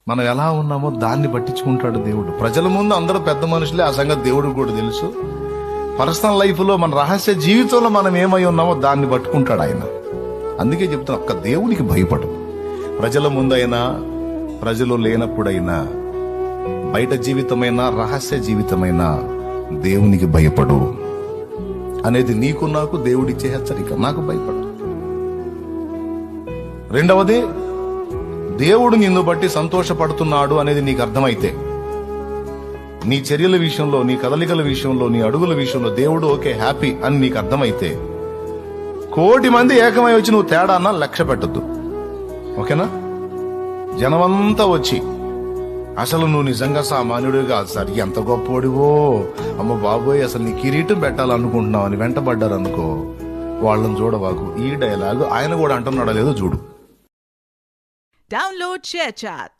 మనం ఎలా ఉన్నామో దాన్ని పట్టించుకుంటాడు దేవుడు. ప్రజల ముందు అందరూ పెద్ద మనుషులే, ఆ సంగతి దేవుడికి కూడా తెలుసు. పర్సనల్ లైఫ్లో మన రహస్య జీవితంలో మనం ఏమై ఉన్నామో దాన్ని పట్టుకుంటాడు ఆయన. అందుకే చెప్తున్నా, ఒక్క దేవునికి భయపడు. ప్రజల ముందైనా ప్రజలు లేనప్పుడైనా, బయట జీవితమైనా రహస్య జీవితమైనా దేవునికి భయపడు అనేది నీకు నాకు దేవుడిచ్చే హెచ్చరిక. నాకు భయపడు. రెండవది, దేవుడు నిన్ను బట్టి సంతోషపడుతున్నాడు అనేది నీకు అర్థమైతే, నీ చర్యల విషయంలో, నీ కదలికల విషయంలో, నీ అడుగుల విషయంలో దేవుడు ఓకే హ్యాపీ అని నీకు అర్థమైతే, 1,000,000 మంది ఏకమై వచ్చి నువ్వు తేడా అన్నా లక్ష్య పెట్టద్దు. ఓకేనా? జనమంతా వచ్చి అసలు నువ్వు నిజంగా సామాన్యుడు కాదు సార్, ఎంత గొప్పవాడివో, అమ్మ బాబోయ్ అసలు నీ కిరీటం పెట్టాలనుకుంటున్నావు అని వెంటబడ్డారు అనుకో, వాళ్ళని చూడవాకు. ఈ డైలాగ్ ఆయన కూడా అంటున్నాడా లేదో చూడు. Download ShareChat.